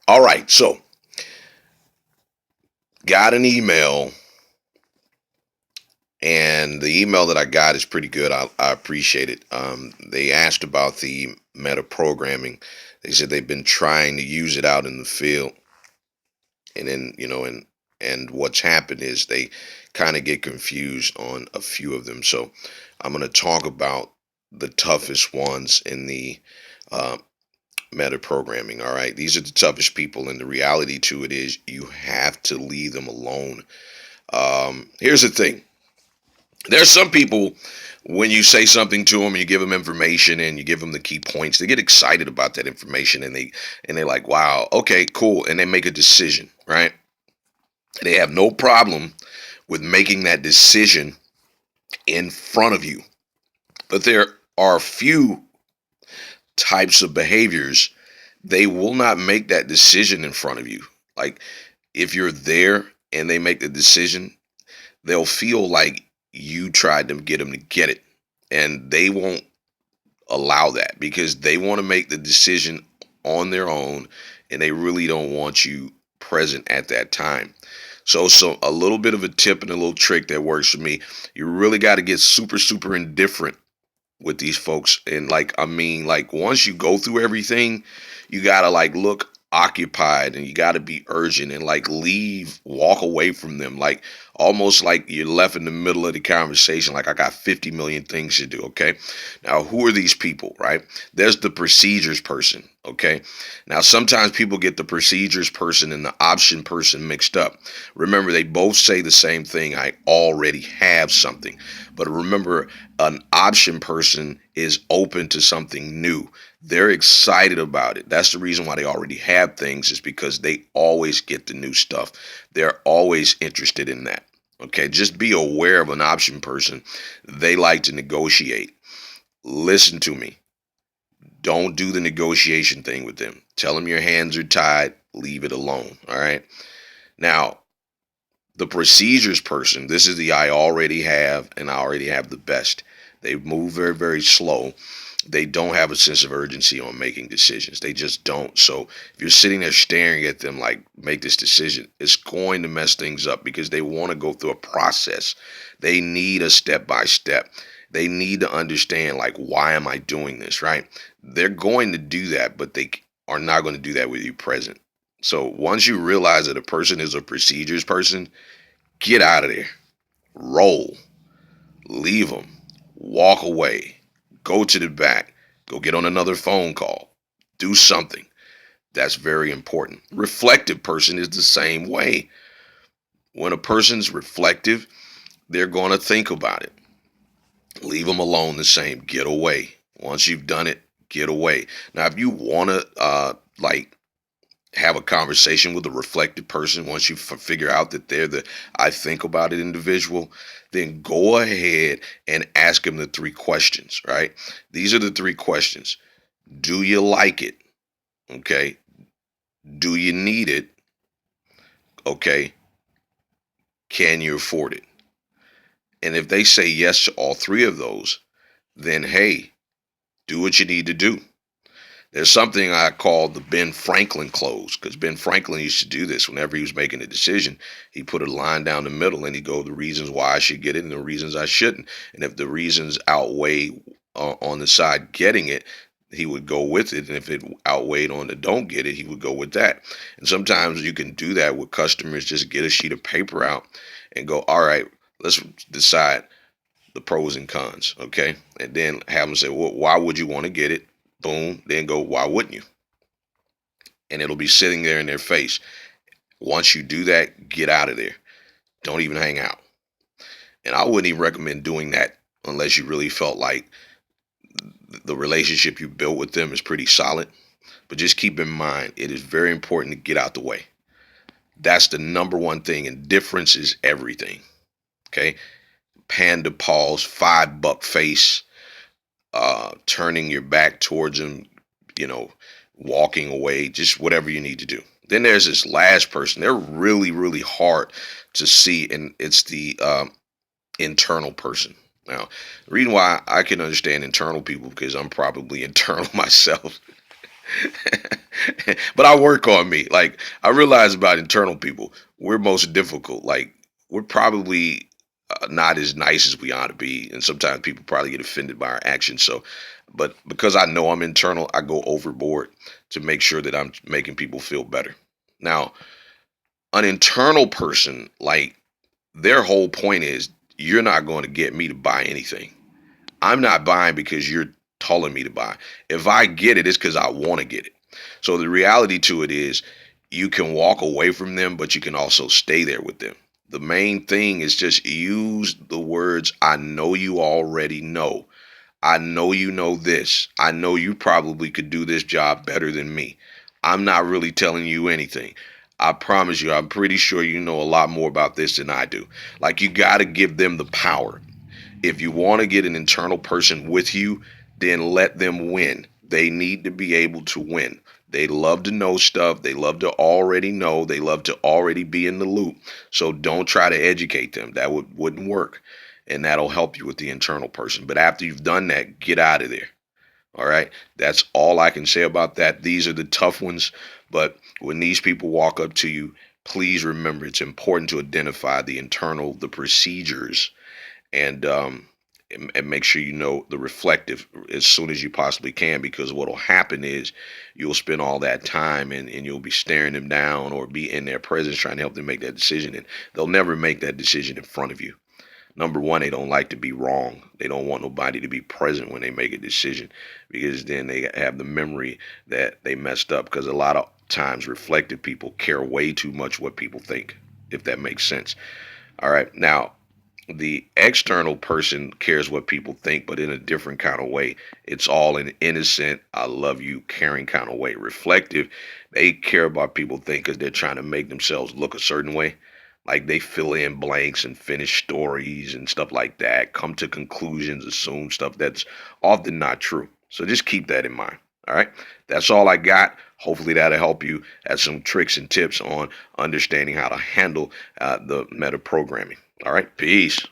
All right, so got an email, and the email that I got is pretty good. I appreciate it. They asked about the meta programming. They said they've been trying to use it out in the field, and then and what's happened is they kind of get confused on a few of them. So I'm going to talk about the toughest ones in the uh, meta programming. All right, these are the toughest people, and the reality to it is you have to leave them alone. Here's the thing: there's some people, when you say something to them and you give them information and you give them the key points, they get excited about that information, and they're like, wow, okay, cool, and they make a decision, right? They have no problem with making that decision in front of you. But there are a few types of behaviors they will not make that decision in front of you. Like, if you're there and they make the decision, they'll feel like you tried to get them to get it. And they won't allow that because they want to make the decision on their own, and they really don't want you present at that time. So a little bit of a tip and a little trick that works for me. You really got to get super indifferent with these folks. And like, I mean, like, once you go through everything, you gotta like look occupied, and you gotta be urgent, and like leave, walk away from them, like almost like you're left in the middle of the conversation, like I got 50 million things to do. Okay, now who are these people, right? There's the procedures person. Okay, now sometimes people get the procedures person and the option person mixed up. Remember, they both say the same thing: I already have something. But remember, an option person is open to something new. They're excited about it. That's the reason why they already have things, is because they always get the new stuff. They're always interested in that. Okay, just be aware of an option person. They like to negotiate. Listen to me. Don't do the negotiation thing with them. Tell them your hands are tied. Leave it alone. All right. Now, the procedures person, this is the I already have, and I already have the best. They move very slow. They don't have a sense of urgency on making decisions. They just don't. So if you're sitting there staring at them like, make this decision, it's going to mess things up because they want to go through a process. They need a step by step. They need to understand, like, why am I doing this, right? They're going to do that, but they are not going to do that with you present. So once you realize that a person is a procedures person, get out of there. Roll. Leave them. Walk away. Go to the back. Go get on another phone call. Do something. That's very important. Reflective person is the same way. When a person's reflective, they're going to think about it. Leave them alone the same. Get away. Once you've done it, get away. Now, if you want to, like, have a conversation with a reflective person, once you figure out that they're the I think about it individual, then go ahead and ask them the three questions, right? These are the three questions. Do you like it? Okay. Do you need it? Okay. Can you afford it? And if they say yes to all three of those, then hey, do what you need to do. There's something I call the Ben Franklin close, because Ben Franklin used to do this whenever he was making a decision. He put a line down the middle and he'd go, the reasons why I should get it and the reasons I shouldn't. And if the reasons outweigh on the side getting it, he would go with it. And if it outweighed on the don't get it, he would go with that. And sometimes you can do that with customers. Just get a sheet of paper out and go, all right, let's decide the pros and cons. Okay. And then have them say, well, why would you want to get it? Boom. Then go, why wouldn't you? And it'll be sitting there in their face. Once you do that, get out of there. Don't even hang out. And I wouldn't even recommend doing that unless you really felt like the relationship you built with them is pretty solid. But just keep in mind, it is very important to get out the way. That's the number one thing. And difference is everything. Okay. Panda paws, $5 face, turning your back towards them, you know, walking away, just whatever you need to do. Then there's this last person. They're really hard to see, and it's the internal person. Now, the reason why I can understand internal people, because I'm probably internal myself, But I work on me. Like I realize about internal people, we're most difficult. Like we're probably not as nice as we ought to be, and sometimes people probably get offended by our actions. So, but because I know I'm internal, I go overboard to make sure that I'm making people feel better. Now, an internal person, like their whole point is, you're not going to get me to buy anything. I'm not buying because you're telling me to buy. If I get it, it's because I want to get it. So the reality to it is you can walk away from them, but you can also stay there with them. The main thing is just use the words, I know you already know. I know you know this. I know you probably could do this job better than me. I'm not really telling you anything. I promise you, I'm pretty sure you know a lot more about this than I do. Like, you got to give them the power. If you want to get an internal person with you, then let them win. They need to be able to win. They love to know stuff. They love to already know. They love to already be in the loop. So don't try to educate them. That wouldn't work. And that'll help you with the internal person. But after you've done that, get out of there. All right. That's all I can say about that. These are the tough ones. But when these people walk up to you, please remember it's important to identify the internal, the procedures, and make sure you know the reflective as soon as you possibly can, because what will happen is you'll spend all that time and you'll be staring them down or be in their presence trying to help them make that decision, and they'll never make that decision in front of you. Number one, they don't like to be wrong. They don't want nobody to be present when they make a decision, because then they have the memory that they messed up, because a lot of times reflective people care way too much what people think, if that makes sense. All right, now the external person cares what people think, but in a different kind of way. It's all an innocent, I love you, caring kind of way. Reflective, they care about people think because they're trying to make themselves look a certain way. Like they fill in blanks and finish stories and stuff like that, come to conclusions, assume stuff that's often not true. So just keep that in mind. All right. That's all I got. Hopefully that'll help you. That's some tricks and tips on understanding how to handle the meta programming. All right. Peace.